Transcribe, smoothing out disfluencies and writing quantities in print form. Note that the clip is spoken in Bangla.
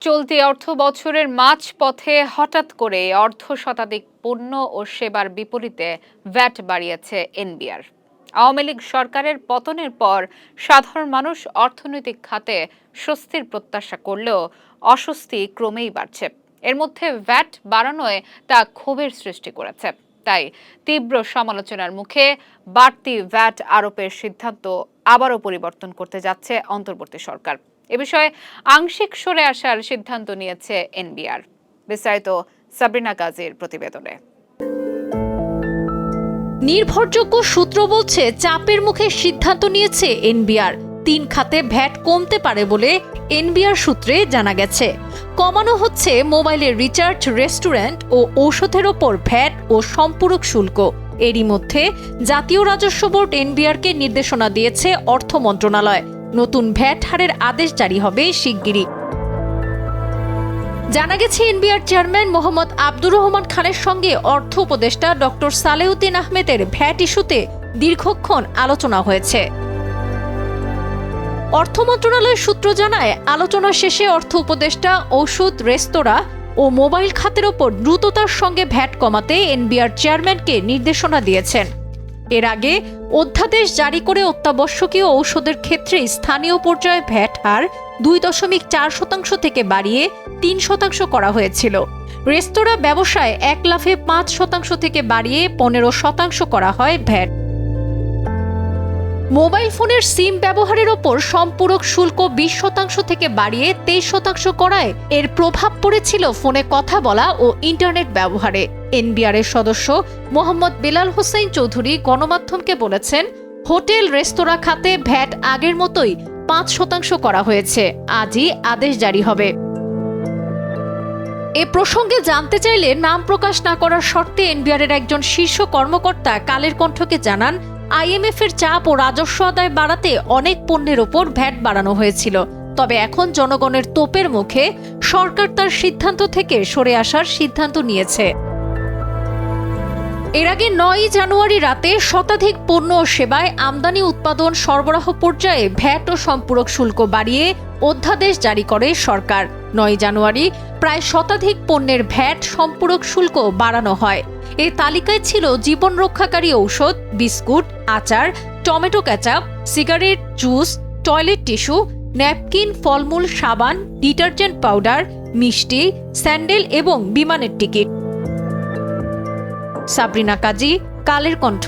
চলতি অর্থবছরের মাঝপথে হঠাৎ করে অর্ধশতাধিক পণ্য ও সেবার বিপরীতে ভ্যাট বাড়িয়েছে এনবিআর। আওয়ামী লীগ সরকারের পতনের পর সাধারণ মানুষ অর্থনৈতিক খাতে স্বস্তির প্রত্যাশা করলেও অস্বস্তি ক্রমেই বাড়ছে। এর মধ্যে ভ্যাট বাড়ানোয় তা ক্ষোভের সৃষ্টি করেছে। তাই তীব্র সমালোচনার মুখে বাড়তি ভ্যাট আরোপের সিদ্ধান্ত আবারও পরিবর্তন করতে যাচ্ছে অন্তর্বর্তী সরকার। এ বিষয়ে আংশিক সরে আসার সিদ্ধান্ত নিয়েছে এনবিআর। বিস্তারিত সাবরিনা গাজীর প্রতিবেদনে। নির্ভরযোগ্য সূত্র বলছে, চাপের মুখে সিদ্ধান্ত নিয়েছে এনবিআর। 3 খাতে ভ্যাট কমতে পারে বলে এনবিআর সূত্রে জানা গেছে। কমানো হচ্ছে মোবাইলের রিচার্জ, রেস্টুরেন্ট ও ঔষধের ওপর ভ্যাট ও সম্পূরক শুল্ক। এরই মধ্যে জাতীয় রাজস্ব বোর্ড এনবিআরকে নির্দেশনা দিয়েছে অর্থ মন্ত্রণালয়। নতুন ভ্যাট হারের আদেশ জারি হবে শিগগিরই। জানা গেছে, এনবিআর চেয়ারম্যান মোহাম্মদ আব্দুর রহমান খানের সঙ্গে অর্থ উপদেষ্টা ডক্টর সালেউদ্দিন আহমেদের ভ্যাট ইস্যুতে দীর্ঘক্ষণ আলোচনা হয়েছে। অর্থ মন্ত্রণালয়ের সূত্র জানায়, আলোচনা শেষে অর্থ উপদেষ্টা ঔষধ, রেস্তোরাঁ ও মোবাইল খাতের ওপর দ্রুততার সঙ্গে ভ্যাট কমাতে এনবিআর চেয়ারম্যানকে নির্দেশনা দিয়েছেন। এর আগে অধ্যাদেশ জারি করে অত্যাবশ্যকীয় ঔষধের ক্ষেত্রে স্থানীয় পর্যায়ে ভ্যাট হার 2.4% থেকে বাড়িয়ে 3% করা হয়েছিল। রেস্তোরাঁ ব্যবসায় 1 লাফে 5% থেকে বাড়িয়ে 15% করা হয় ভ্যাট। মোবাইল ফোনের সিম ব্যবহারের ওপর সম্পূরক শুল্ক 20% থেকে বাড়িয়ে 23% করায় এর প্রভাব পড়েছিল ফোনে কথা বলা ও ইন্টারনেট ব্যবহারে। এনবিআরের সদস্য মোহাম্মদ বেলাল হোসেন চৌধুরী গণমাধ্যমকে বলেছেন, হোটেল, রেস্তোরাঁ খাতে ভ্যাট আগের মতোই 5% করা হয়েছে। আজই আদেশ জারি হবে। এ প্রসঙ্গে জানতে চাইলে নাম প্রকাশ না করার শর্তে এনবিআরের একজন শীর্ষ কর্মকর্তা কালের কণ্ঠকে জানান, আইএমএফ এর চাপ ও রাজস্ব আদায় বাড়াতে অনেক পণ্যের ওপর ভ্যাট বাড়ানো হয়েছিল। তবে এখন জনগণের তোপের মুখে সরকার তার সিদ্ধান্ত থেকে সরে আসার সিদ্ধান্ত নিয়েছে। এর আগে 9 জানুয়ারি রাতে শতাধিক পণ্য ও সেবায় আমদানি, উৎপাদন, সরবরাহ পর্যায়ে ভ্যাট ও সম্পূরক শুল্ক বাড়িয়ে অধ্যাদেশ জারি করে সরকার। 9 জানুয়ারি প্রায় শতাধিক পণ্যের ভ্যাট, সম্পূরক শুল্ক বাড়ানো হয়। এই তালিকায় ছিল জীবন রক্ষাকারী ঔষধ, বিস্কুট, আচার, tomato ketchup, cigarette, juice, toilet tissue, napkin, ফলমূল, সাবান, ডিটারজেন্ট পাউডার, মিষ্টি, স্যান্ডেল এবং বিমানের টিকিট। সাবরিনা গাজী, কালের কণ্ঠ।